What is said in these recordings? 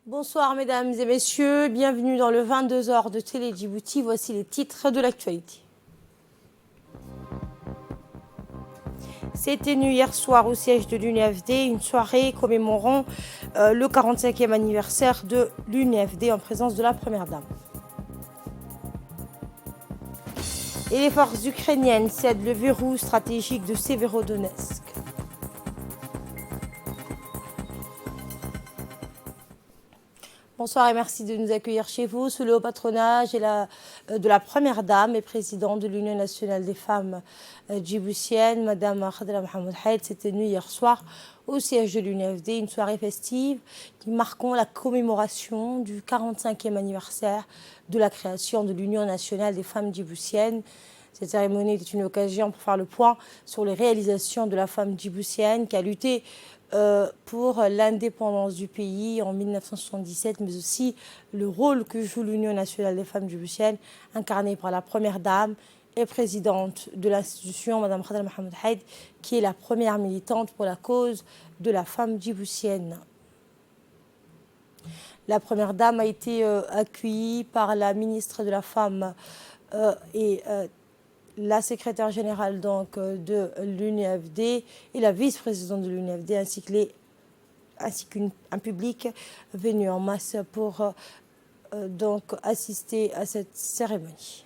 Bonsoir mesdames et messieurs, bienvenue dans le 22h de Télé Djibouti. Voici les titres de l'actualité. C'est tenu hier soir au siège de l'UNFD une soirée commémorant le 45e anniversaire de l'UNFD en présence de la Première Dame. Et les forces ukrainiennes cèdent le verrou stratégique de Severodonetsk. Bonsoir et merci de nous accueillir chez vous sous le haut patronage de la Première Dame et présidente de l'Union nationale des femmes djiboutiennes, Madame Khadra Mohamed Haït. S'est tenue hier soir au siège de l'UNFD une soirée festive qui marquant la commémoration du 45e anniversaire de la création de l'Union nationale des femmes djiboutiennes. Cette cérémonie est une occasion pour faire le point sur les réalisations de la femme djiboutienne qui a lutté pour l'indépendance du pays en 1977, mais aussi le rôle que joue l'Union nationale des femmes djiboutiennes, incarnée par la Première Dame et présidente de l'institution, Madame Khadra Mohamed Haït, qui est la première militante pour la cause de la femme djiboutienne. La Première Dame a été accueillie par la ministre de la Femme et la secrétaire générale donc, de l'UNFD et la vice-présidente de l'UNFD ainsi qu'un public venu en masse pour donc assister à cette cérémonie.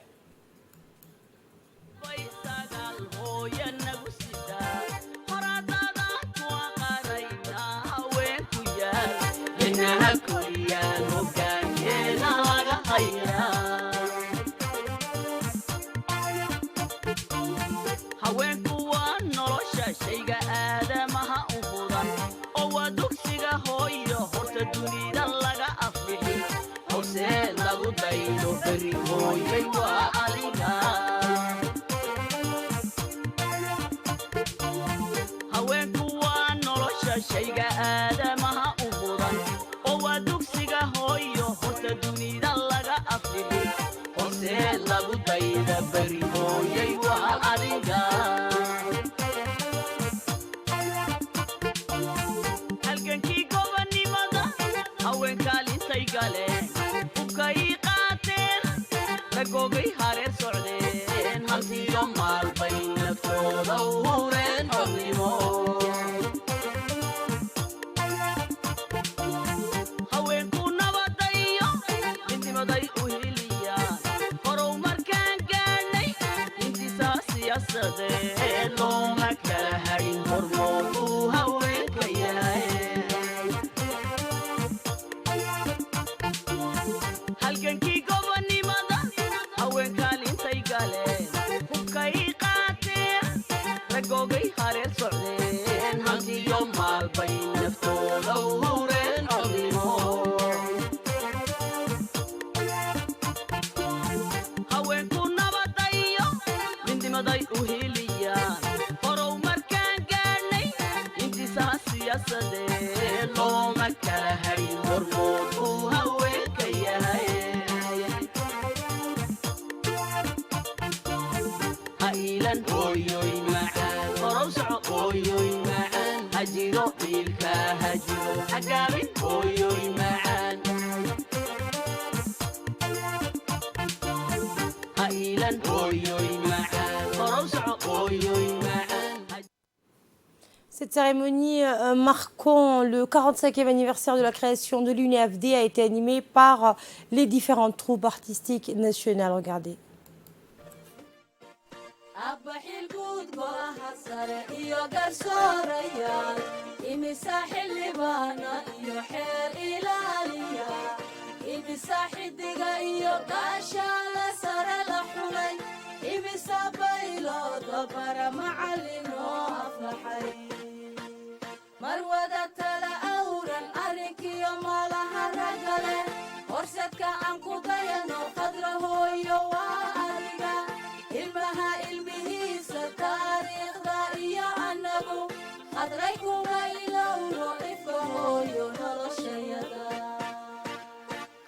Cette cérémonie marquant le 45e anniversaire de la création de l'UNFD a été animée par les différentes troupes artistiques nationales. Regardez. marwada tala awran arrinkiyo malaha ragale horsadka aan ku dayano qadra hooyo waa adiga ilmaha ilmihiisa taariikhda iyo annagu qadray kuma ilowno ifka hooyo noloshayada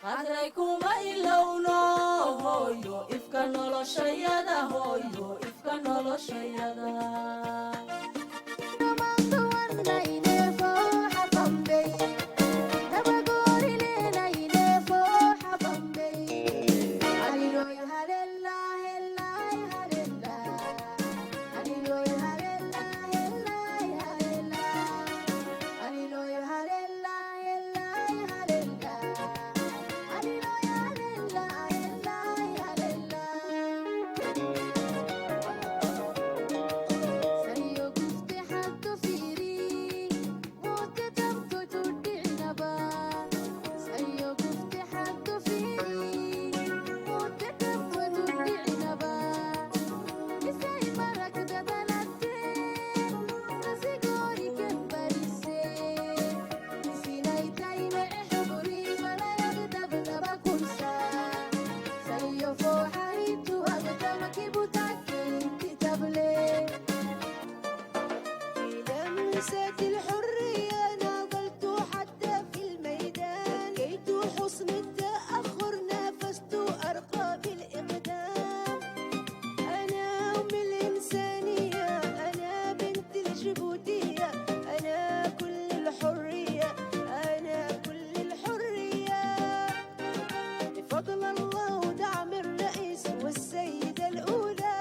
qadray kuma ilowno hooyo ifka noloshayada hooyo ifka noloshayada أنسات الحرية ناضلت حتى في الميدان بكيت حصن التأخر نافست أرقى بالإقدام أنا أم الإنسانية أنا بنت الجبوتية أنا كل الحرية أنا كل الحرية بفضل الله ودعم الرئيس والسيدة الأولى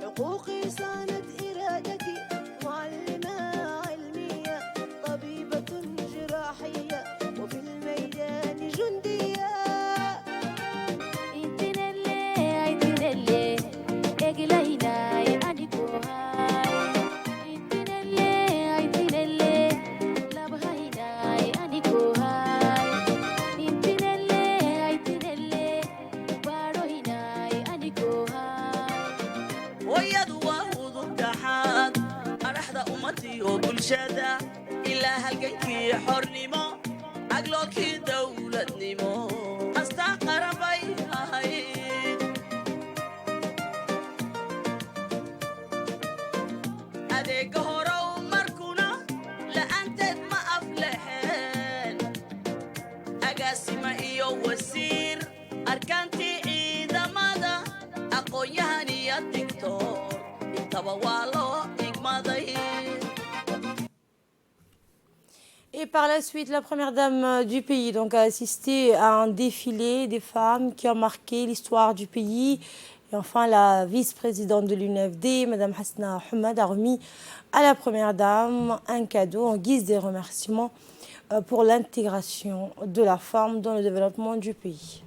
حقوقي صانت إرادتي معلمة علمية طبيبة جراحية وفي الميدان جندية ويد وهود التحاد أرحد أمتي وبلشادة إلا هلقنكي حرنمو أقلوكي دولة نمو أستقر بيهاي أديك هورو مركونا لأنتد ما أفلحين أقاسم إيو وسير أركانتي إذا ماذا أقوياني الدكتور انتبه والو إقماضي. Et par la suite, la première dame du pays donc, a assisté à un défilé des femmes qui ont marqué l'histoire du pays. Et enfin, la vice-présidente de l'UNFD, Mme Hasna Ahmed, a remis à la première dame un cadeau en guise de remerciement pour l'intégration de la femme dans le développement du pays.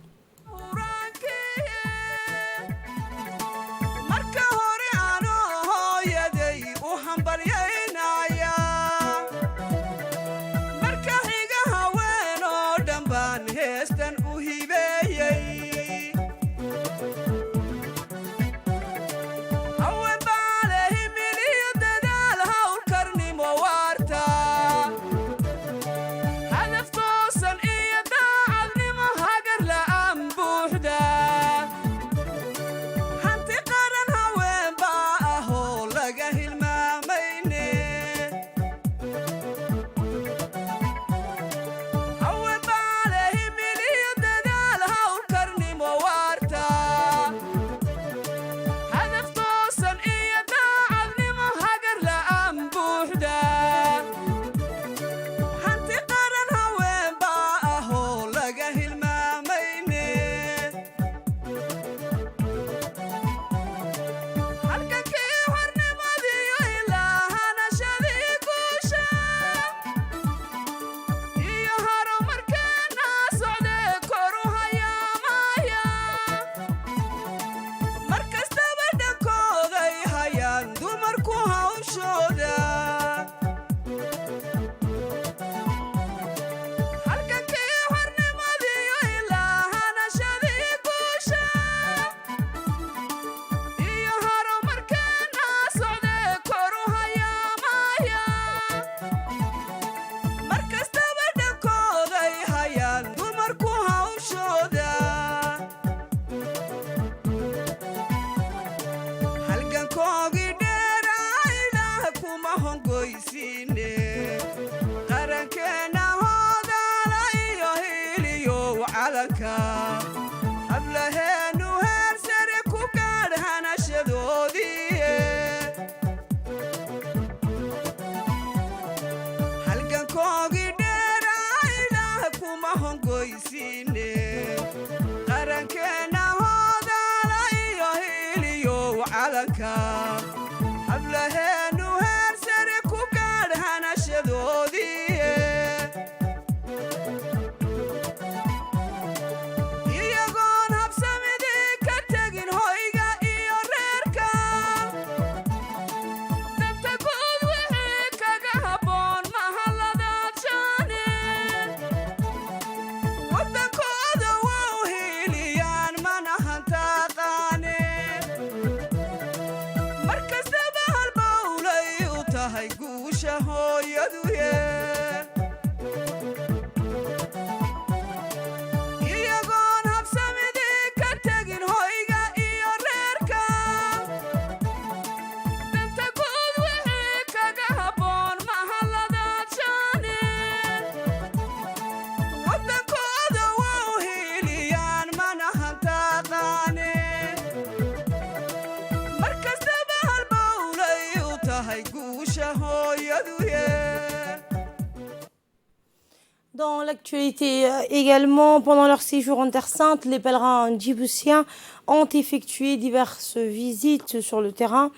Dans l'actualité également, pendant leur séjour en Terre Sainte, les pèlerins djiboutiens ont effectué diverses visites sur le terrain.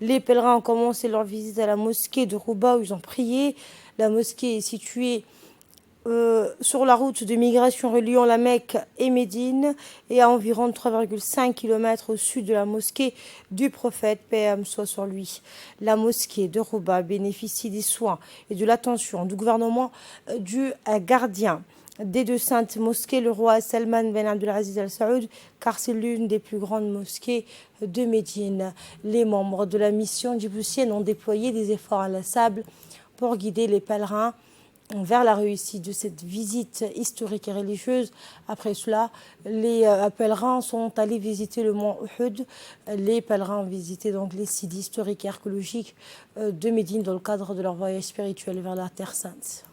Les pèlerins ont commencé leur visite à la mosquée de Rouba où ils ont prié. La mosquée est située sur la route de migration reliant la Mecque et Médine et à environ 3,5 km au sud de la mosquée du prophète, paix et âme soit sur lui. La mosquée de Rouba bénéficie des soins et de l'attention du gouvernement du gardien des deux saintes mosquées, le roi Salman Ben Abdelaziz Al Saoud, car c'est l'une des plus grandes mosquées de Médine. Les membres de la mission djiboutienne ont déployé des efforts inlassables pour guider les pèlerins vers la réussite de cette visite historique et religieuse. Après cela, les pèlerins sont allés visiter le mont Uhud. Les pèlerins ont visité donc les sites historiques et archéologiques de Médine dans le cadre de leur voyage spirituel vers la Terre Sainte.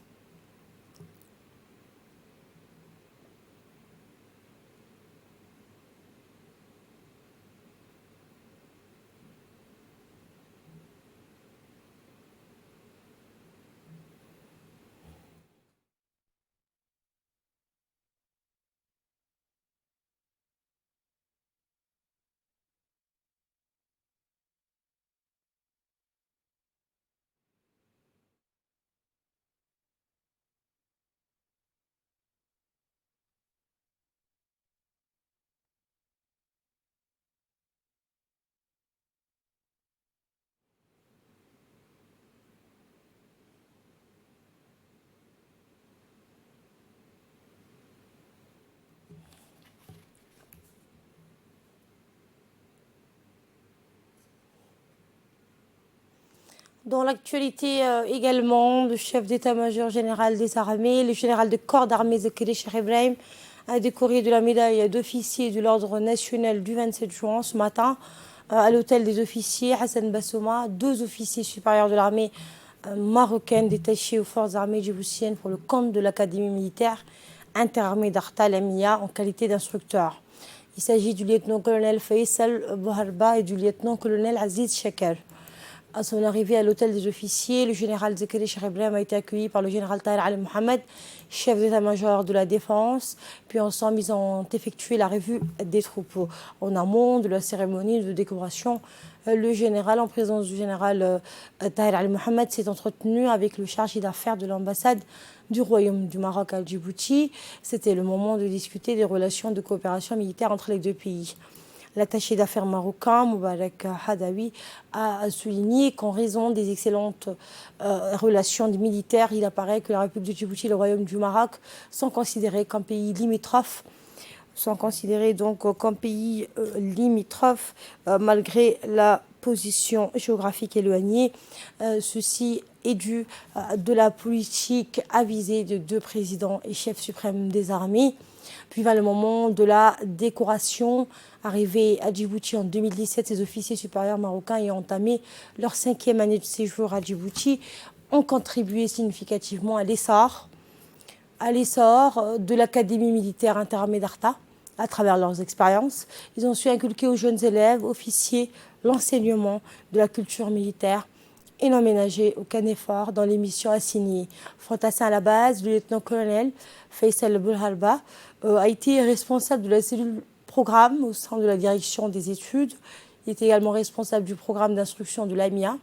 Dans l'actualité également, le chef d'état-major général des armées, le général de corps d'armée Zakiri Cheikh Ibrahim, a décoré de la médaille d'officier de l'ordre national du 27 juin ce matin à l'hôtel des officiers Hassan Bassouma, 2 officiers supérieurs de l'armée marocaine détachés aux forces armées djiboutiennes pour le compte de l'académie militaire interarmée d'Arta Lamia en qualité d'instructeur. Il s'agit du lieutenant-colonel Faisal Bouharba et du lieutenant-colonel Aziz Shaker. À son arrivée à l'hôtel des officiers, le général Zakiri Cheikh Ibrahim a été accueilli par le général Tahir Ali Mohamed, chef d'état-major de la défense. Puis ensemble, ils ont effectué la revue des troupes. En amont de la cérémonie de décoration, le général, en présence du général Tahir Ali Mohamed, s'est entretenu avec le chargé d'affaires de l'ambassade du Royaume du Maroc à Djibouti. C'était le moment de discuter des relations de coopération militaire entre les deux pays. L'attaché d'affaires marocain, Moubarak Hadawi, a souligné qu'en raison des excellentes relations militaires, il apparaît que la République de Djibouti et le Royaume du Maroc sont considérés comme pays limitrophes, malgré la position géographique éloignée. Ceci est dû de la politique avisée de 2 présidents et chefs suprêmes des armées. Puis va le moment de la décoration. Arrivés à Djibouti en 2017, ces officiers supérieurs marocains ayant entamé leur 5e année de séjour à Djibouti ont contribué significativement à l'essor de l'académie militaire interarmée d'Arta à travers leurs expériences. Ils ont su inculquer aux jeunes élèves, officiers, l'enseignement de la culture militaire et n'ont ménagé aucun effort dans les missions assignées. Fantassin à la base, le lieutenant-colonel Faisal Bouharba a été responsable de la cellule programme au sein de la direction des études. Il est également responsable du programme d'instruction de l'AMIA.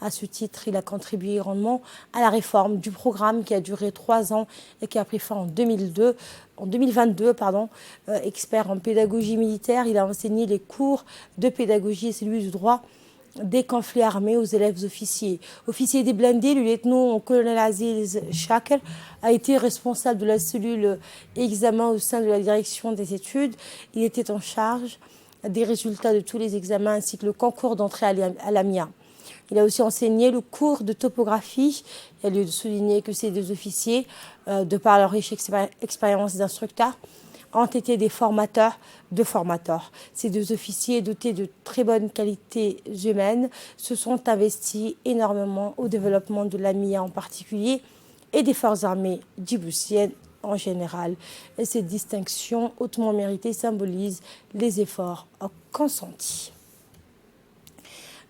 À ce titre, il a contribué grandement à la réforme du programme qui a duré 3 ans et qui a pris fin en 2022. Expert en pédagogie militaire, il a enseigné les cours de pédagogie et celui du droit des conflits armés aux élèves officiers. Officier des blindés, le lieutenant-colonel Aziz Shaker a été responsable de la cellule examen au sein de la direction des études. Il était en charge des résultats de tous les examens ainsi que le concours d'entrée à l'AMIA. Il a aussi enseigné le cours de topographie. Il y a lieu de souligner que ces 2 officiers, de par leur riche expérience d'instructeurs, ont été des formateurs de formateurs. Ces 2 officiers, dotés de très bonnes qualités humaines, se sont investis énormément au développement de l'AMIA en particulier et des forces armées djiboutiennes en général. Et cette distinction hautement méritée symbolise les efforts consentis.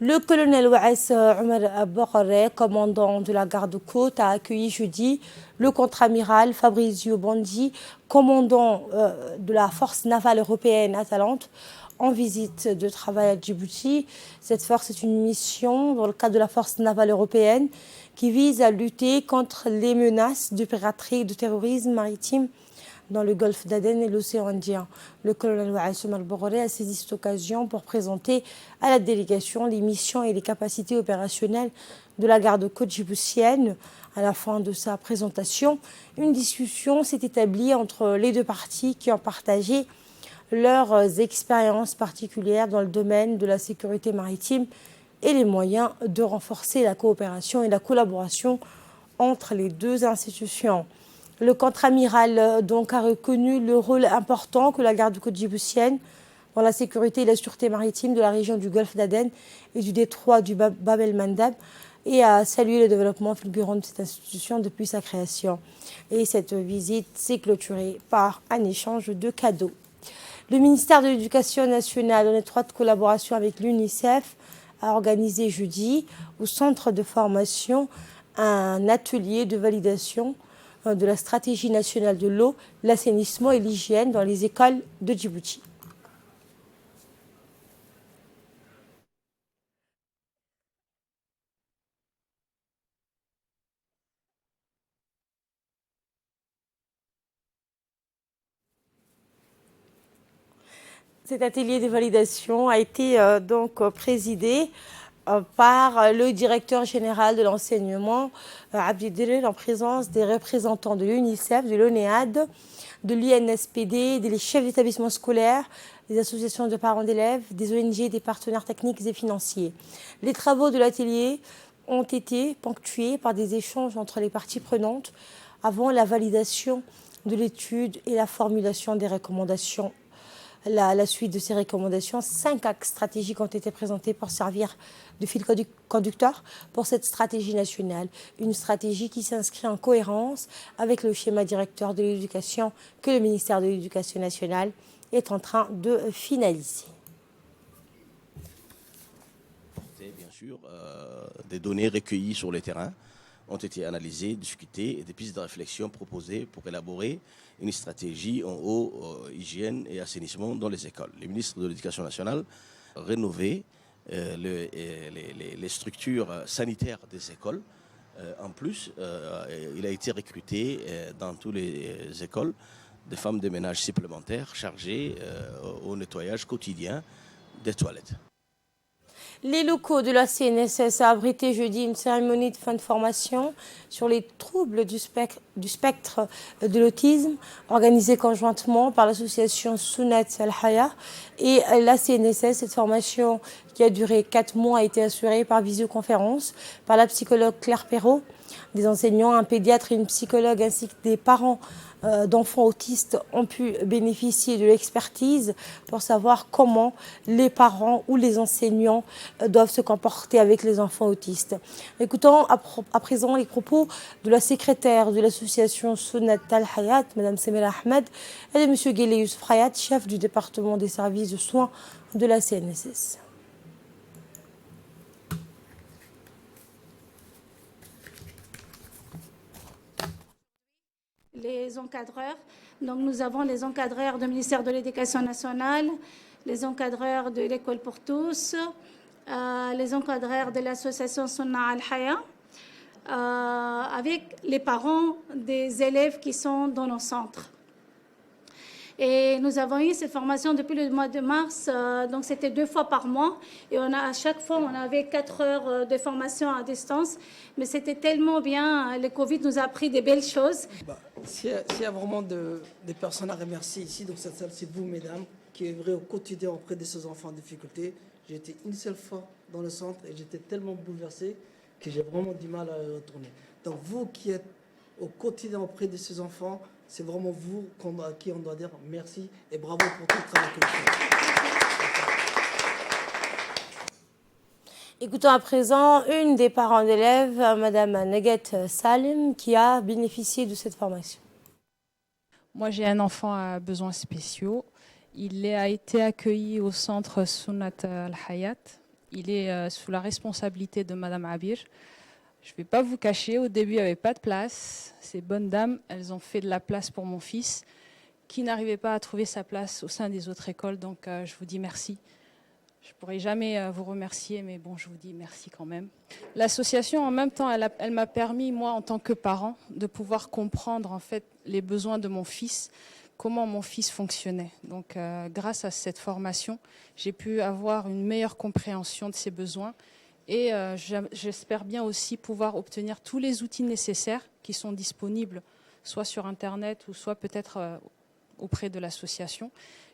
Le colonel Ouass Omar Bokhare, commandant de la garde-côte, a accueilli jeudi le contre-amiral Fabrizio Bondi, commandant de la force navale européenne Atalante, en visite de travail à Djibouti. Cette force est une mission dans le cadre de la force navale européenne qui vise à lutter contre les menaces de piraterie et de terrorisme maritime dans le golfe d'Aden et l'océan Indien. Le colonel Ouass Omar Bokhare a saisi cette occasion pour présenter à la délégation les missions et les capacités opérationnelles de la garde-côte djiboutienne. À la fin de sa présentation, une discussion s'est établie entre les deux parties qui ont partagé leurs expériences particulières dans le domaine de la sécurité maritime et les moyens de renforcer la coopération et la collaboration entre les deux institutions. Le contre-amiral donc a reconnu le rôle important que la garde-côte djiboutienne dans la sécurité et la sûreté maritime de la région du golfe d'Aden et du détroit du Bab el-Mandab et a salué le développement fulgurant de cette institution depuis sa création. Et cette visite s'est clôturée par un échange de cadeaux. Le ministère de l'Éducation nationale, en étroite collaboration avec l'UNICEF, a organisé jeudi au centre de formation un atelier de validation de la stratégie nationale de l'eau, l'assainissement et l'hygiène dans les écoles de Djibouti. Cet atelier de validation a été donc présidé par le directeur général de l'enseignement, Abdi Dirir, en présence des représentants de l'UNICEF, de l'ONEAD, de l'INSPD, des chefs d'établissement scolaires, des associations de parents d'élèves, des ONG, des partenaires techniques et financiers. Les travaux de l'atelier ont été ponctués par des échanges entre les parties prenantes avant la validation de l'étude et la formulation des recommandations. La suite de ces recommandations, 5 axes stratégiques ont été présentés pour servir de fil conducteur pour cette stratégie nationale. Une stratégie qui s'inscrit en cohérence avec le schéma directeur de l'éducation que le ministère de l'Éducation nationale est en train de finaliser. Bien sûr, des données recueillies sur le terrain ont été analysées, discutées et des pistes de réflexion proposées pour élaborer une stratégie en eau, hygiène et assainissement dans les écoles. Le ministre de l'Éducation nationale a rénové les structures sanitaires des écoles. En plus, il a été recruté dans toutes les écoles des femmes de ménage supplémentaires chargées au nettoyage quotidien des toilettes. Les locaux de la CNSS a abrité jeudi une cérémonie de fin de formation sur les troubles du spectre de l'autisme, organisée conjointement par l'association Sunat Al-Haya et la CNSS. Cette formation, qui a duré 4 mois, a été assurée par visioconférence par la psychologue Claire Perrault, des enseignants, un pédiatre et une psychologue, ainsi que des parents d'enfants autistes ont pu bénéficier de l'expertise pour savoir comment les parents ou les enseignants doivent se comporter avec les enfants autistes. Écoutons à présent les propos de la secrétaire de l'association Sunnat Al-Hayat, Mme Semira Ahmed, et de M. Guélé Youssouf Hayat, chef du département des services de soins de la CNSS. Les encadreurs. Donc nous avons les encadreurs du ministère de l'Éducation nationale, les encadreurs de l'école pour tous, les encadreurs de l'association Sunna Al-Haya, avec les parents des élèves qui sont dans nos centres. Et nous avons eu cette formation depuis le mois de mars, donc c'était 2 fois par mois. Et à chaque fois, on avait 4 heures de formation à distance. Mais c'était tellement bien, le Covid nous a appris des belles choses. S'il y a vraiment des personnes à remercier ici dans cette salle, c'est vous, mesdames, qui œuvrez au quotidien auprès de ces enfants en difficulté. J'ai été une seule fois dans le centre et j'étais tellement bouleversé que j'ai vraiment du mal à retourner. Donc vous qui êtes au quotidien auprès de ces enfants, c'est vraiment vous à qui on doit dire merci et bravo pour tout le travail que vous faites. Écoutons à présent une des parents d'élèves, Madame Neguet Salim, qui a bénéficié de cette formation. Moi, j'ai un enfant à besoins spéciaux. Il a été accueilli au centre Sunnat Al-Hayat. il est sous la responsabilité de Madame Abir. Je ne vais pas vous cacher, au début, il n'y avait pas de place. Ces bonnes dames, elles ont fait de la place pour mon fils, qui n'arrivait pas à trouver sa place au sein des autres écoles. Donc, je vous dis merci. Je ne pourrai jamais vous remercier, mais bon, je vous dis merci quand même. L'association, en même temps, elle m'a permis, moi, en tant que parent, de pouvoir comprendre, en fait, les besoins de mon fils, comment mon fils fonctionnait. Donc, grâce à cette formation, j'ai pu avoir une meilleure compréhension de ses besoins. Et j'espère bien aussi pouvoir obtenir tous les outils nécessaires qui sont disponibles, soit sur Internet ou soit peut-être auprès de l'association,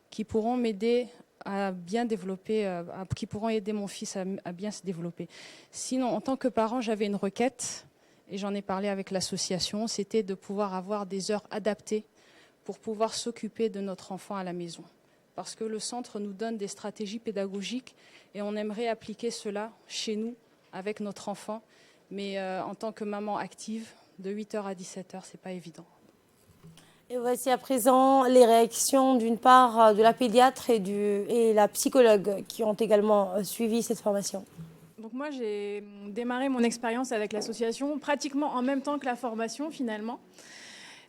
qui pourront m'aider à bien développer, qui pourront aider mon fils à bien se développer. Sinon, en tant que parent, j'avais une requête, et j'en ai parlé avec l'association, c'était de pouvoir avoir des heures adaptées pour pouvoir s'occuper de notre enfant à la maison. Parce que le centre nous donne des stratégies pédagogiques et on aimerait appliquer cela chez nous avec notre enfant. Mais en tant que maman active, de 8h à 17h, ce n'est pas évident. Et voici à présent les réactions d'une part de la pédiatre et la psychologue qui ont également suivi cette formation. Donc moi, j'ai démarré mon expérience avec l'association pratiquement en même temps que la formation finalement.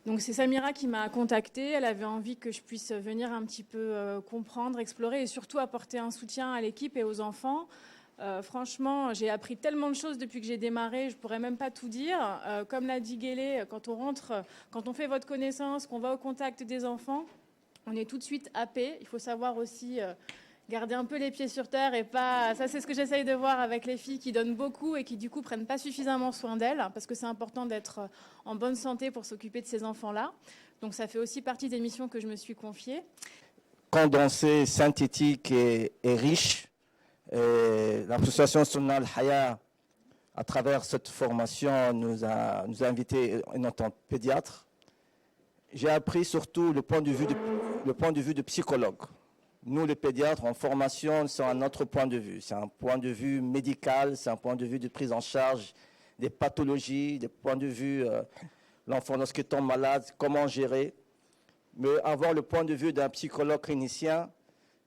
Donc c'est Samira qui m'a contactée, elle avait envie que je puisse venir un petit peu comprendre, explorer et surtout apporter un soutien à l'équipe et aux enfants. Franchement, j'ai appris tellement de choses depuis que j'ai démarré, je ne pourrais même pas tout dire. Comme l'a dit Guélé, quand on rentre, quand on fait votre connaissance, qu'on va au contact des enfants, on est tout de suite happé. Il faut savoir aussi garder un peu les pieds sur terre et pas... Ça, c'est ce que j'essaye de voir avec les filles qui donnent beaucoup et qui, du coup, prennent pas suffisamment soin d'elles parce que c'est important d'être en bonne santé pour s'occuper de ces enfants-là. Donc, ça fait aussi partie des missions que je me suis confiée. Condensé, synthétique et riche. L'association Sunnah Al-Haya, à travers cette formation, nous a invité en tant que pédiatre. J'ai appris surtout le point de vue de psychologue. Nous, les pédiatres, en formation, c'est un autre point de vue. C'est un point de vue médical, c'est un point de vue de prise en charge des pathologies, des points de vue l'enfant lorsqu'il tombe malade, comment gérer. Mais avoir le point de vue d'un psychologue clinicien,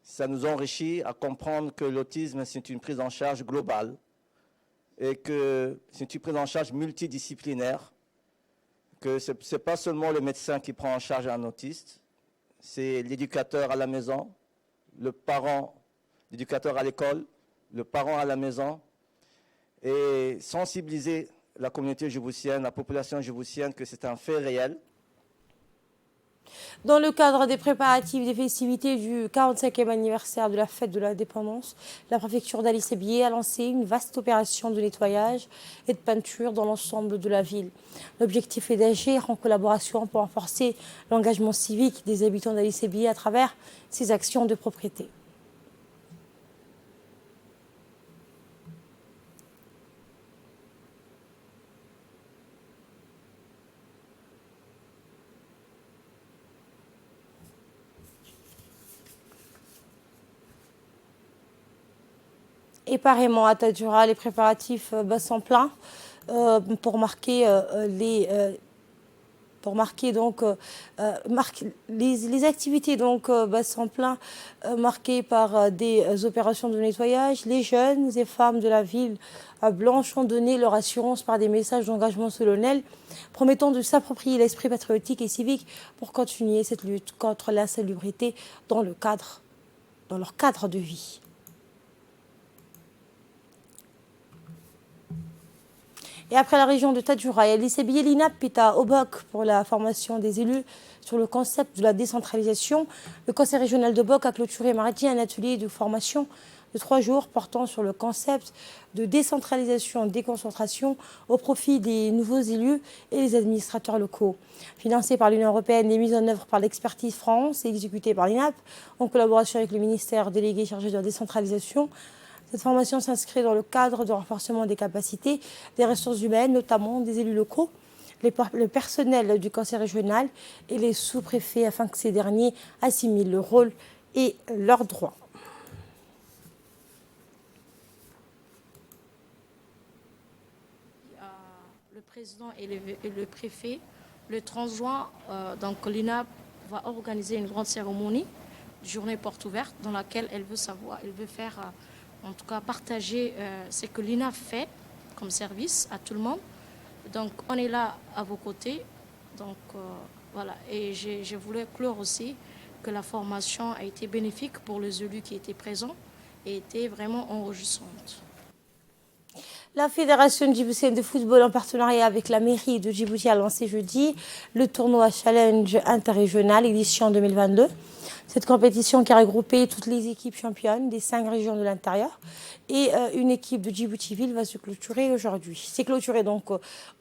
ça nous enrichit à comprendre que l'autisme, c'est une prise en charge globale et que c'est une prise en charge multidisciplinaire, que ce n'est pas seulement le médecin qui prend en charge un autiste, c'est l'éducateur à la maison, le parent, l'éducateur à l'école, le parent à la maison, et sensibiliser la communauté djiboutienne, la population djiboutienne, que c'est un fait réel. Dans le cadre des préparatifs des festivités du 45e anniversaire de la fête de l'indépendance, la préfecture d'Ali Sebié a lancé une vaste opération de nettoyage et de peinture dans l'ensemble de la ville. L'objectif est d'agir en collaboration pour renforcer l'engagement civique des habitants d'Ali Sebié à travers ces actions de propreté. Et pareillement à Tadjoura, les préparatifs battent en plein pour marquer les activités battent en plein marquées par des opérations de nettoyage. Les jeunes et femmes de la ville blanche ont donné leur assurance par des messages d'engagement solennel promettant de s'approprier l'esprit patriotique et civique pour continuer cette lutte contre l'insalubrité dans leur cadre de vie. Et après la région de Tadjoura, il y a l'ICB l'INAP Pita Obok pour la formation des élus sur le concept de la décentralisation. Le conseil régional de Bok a clôturé mardi un atelier de formation de 3 jours portant sur le concept de décentralisation et déconcentration au profit des nouveaux élus et des administrateurs locaux. Financé par l'Union européenne et mis en œuvre par l'Expertise France et exécuté par l'INAP en collaboration avec le ministère délégué chargé de la décentralisation. Cette formation s'inscrit dans le cadre de renforcement des capacités des ressources humaines, notamment des élus locaux, le personnel du conseil régional et les sous-préfets afin que ces derniers assimilent le rôle et leurs droits. Le président et le préfet, le 30 juin, donc l'INAP va organiser une grande cérémonie, journée porte ouverte, dans laquelle elle veut faire en tout cas partager ce que l'INA fait comme service à tout le monde. Donc on est là à vos côtés. Donc voilà, et je voulais clore aussi que la formation a été bénéfique pour les élus qui étaient présents et était vraiment enrichissante. La Fédération djiboutienne de football en partenariat avec la mairie de Djibouti a lancé jeudi le tournoi Challenge interrégional édition 2022. Cette compétition qui a regroupé toutes les équipes championnes des 5 régions de l'intérieur et une équipe de Djibouti-Ville va se clôturer aujourd'hui. C'est clôturé donc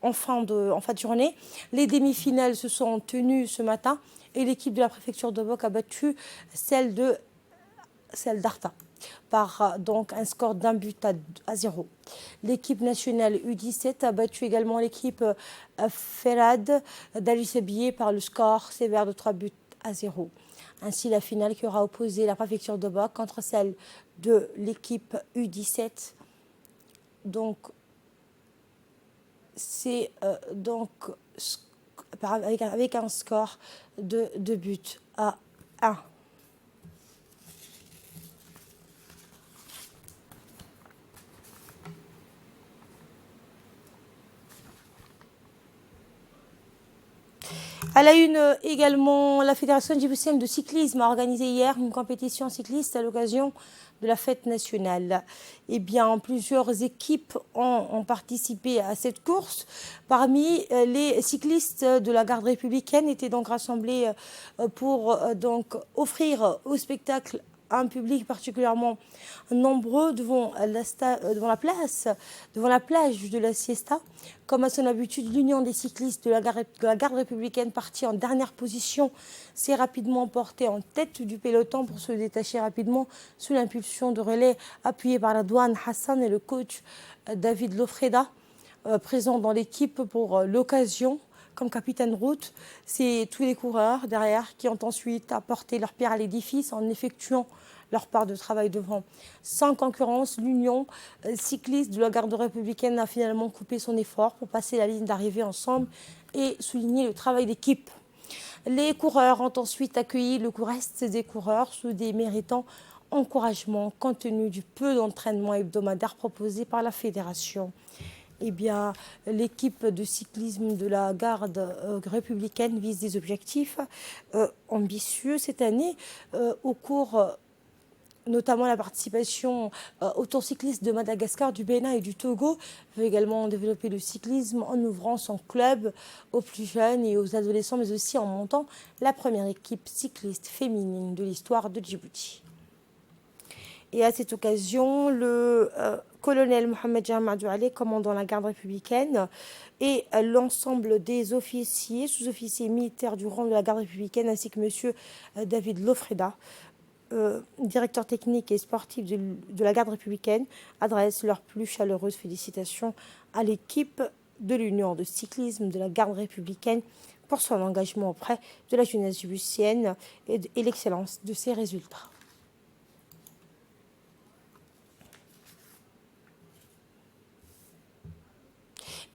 en fin de journée. Les demi-finales se sont tenues ce matin et l'équipe de la préfecture de Bok a battu celle d'Arta par donc un score d'un but à 0. L'équipe nationale U17 a battu également l'équipe Ferad d'Ali-Sabié par le score sévère de 3 buts à 0. Ainsi, la finale qui aura opposé la préfecture de Bok contre celle de l'équipe U17. Donc, c'est donc avec un score de 2 buts à 1. À la une également, la Fédération djiboutienne de cyclisme a organisé hier une compétition cycliste à l'occasion de la fête nationale. Eh bien, plusieurs équipes ont participé à cette course. Parmi les cyclistes de la garde républicaine étaient donc rassemblés pour donc offrir au spectacle un public particulièrement nombreux devant la plage de la Siesta. Comme à son habitude, l'Union des cyclistes de la garde républicaine, partie en dernière position, s'est rapidement portée en tête du peloton pour se détacher rapidement sous l'impulsion de relais appuyés par la douane Hassan et le coach David Lofreda, présent dans l'équipe pour l'occasion. Comme capitaine route, c'est tous les coureurs derrière qui ont ensuite apporté leur pierre à l'édifice en effectuant leur part de travail devant. Sans concurrence, l'Union cycliste de la garde républicaine a finalement coupé son effort pour passer la ligne d'arrivée ensemble et souligner le travail d'équipe. Les coureurs ont ensuite accueilli le reste des coureurs sous des méritants encouragements compte tenu du peu d'entraînement hebdomadaire proposé par la fédération. Eh bien, l'équipe de cyclisme de la garde républicaine vise des objectifs ambitieux cette année au cours notamment la participation au Tour cycliste de Madagascar, du Bénin et du Togo, veut également développer le cyclisme en ouvrant son club aux plus jeunes et aux adolescents, mais aussi en montant la première équipe cycliste féminine de l'histoire de Djibouti. Et à cette occasion, le colonel Mohamed Jamadou Ali, commandant la garde républicaine, et l'ensemble des officiers, sous-officiers militaires du rang de la garde républicaine, ainsi que M. David Lofreda, directeur technique et sportif de la garde républicaine, adressent leurs plus chaleureuses félicitations à l'équipe de l'Union de cyclisme de la garde républicaine pour son engagement auprès de la jeunesse djiboutienne et l'excellence de ses résultats.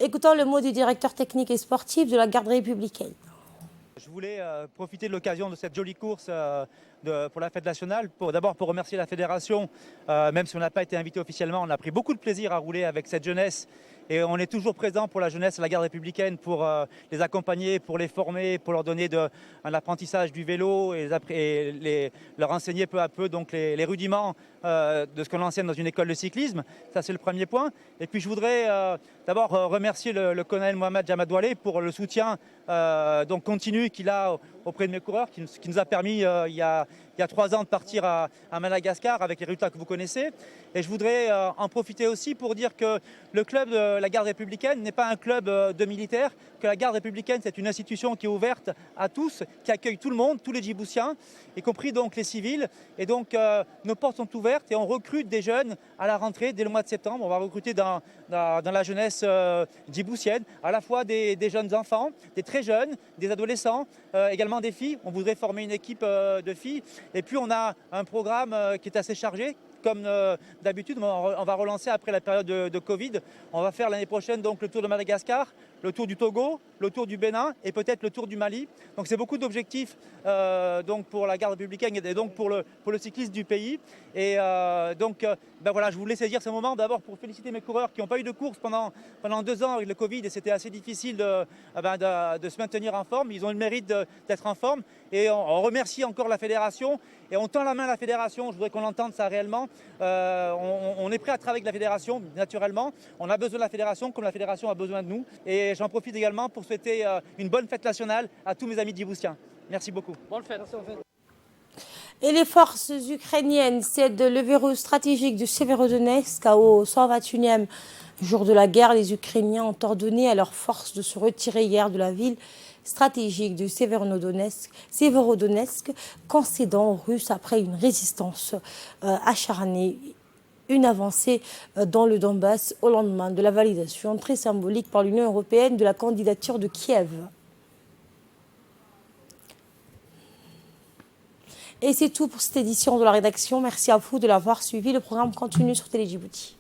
Écoutons le mot du directeur technique et sportif de la garde républicaine. Je voulais profiter de l'occasion de cette jolie course pour la fête nationale, d'abord pour remercier la fédération, même si on n'a pas été invité officiellement, on a pris beaucoup de plaisir à rouler avec cette jeunesse et on est toujours présent pour la jeunesse à la garde républicaine pour les accompagner, pour les former, pour leur donner un apprentissage du vélo et leur enseigner peu à peu donc les rudiments de ce qu'on enseigne dans une école de cyclisme. Ça c'est le premier point. Et puis je voudrais d'abord remercier le colonel Mohamed Jamadou Ali pour le soutien donc continu qu'il a auprès de mes coureurs, qui nous a permis il y a 3 ans de partir à Madagascar avec les résultats que vous connaissez. Et je voudrais en profiter aussi pour dire que le club de la garde républicaine n'est pas un club de militaires, que la garde républicaine c'est une institution qui est ouverte à tous, qui accueille tout le monde, tous les Djiboutiens, y compris donc les civils. Et donc nos portes sont ouvertes et on recrute des jeunes à la rentrée dès le mois de septembre. On va recruter dans la jeunesse djiboutienne à la fois des jeunes enfants, des très jeunes, des adolescents, également des filles. On voudrait former une équipe de filles. Et puis on a un programme qui est assez chargé. Comme d'habitude, on va relancer après la période de Covid. On va faire l'année prochaine donc le Tour de Madagascar, le tour du Togo, le tour du Bénin et peut-être le tour du Mali. Donc c'est beaucoup d'objectifs donc pour la garde républicaine et donc pour le cyclisme du pays. Et ben voilà, je voulais saisir ce moment d'abord pour féliciter mes coureurs qui n'ont pas eu de course pendant 2 ans avec le Covid et c'était assez difficile de se maintenir en forme. Ils ont le mérite d'être en forme et on remercie encore la fédération et on tend la main à la fédération. Je voudrais qu'on entende ça réellement. On est prêt à travailler avec la fédération, naturellement. On a besoin de la fédération comme la fédération a besoin de nous. Et j'en profite également pour souhaiter une bonne fête nationale à tous mes amis djiboutiens. Merci beaucoup. Bonne fête. Et les forces ukrainiennes cèdent le verrou stratégique du Severodonetsk. Au 121e jour de la guerre, les Ukrainiens ont ordonné à leurs forces de se retirer hier de la ville stratégique du Severodonetsk, concédant aux Russes après une résistance acharnée. Une avancée dans le Donbass au lendemain de la validation très symbolique par l'Union européenne de la candidature de Kiev. Et c'est tout pour cette édition de la rédaction. Merci à vous de l'avoir suivi. Le programme continue sur Télé Djibouti.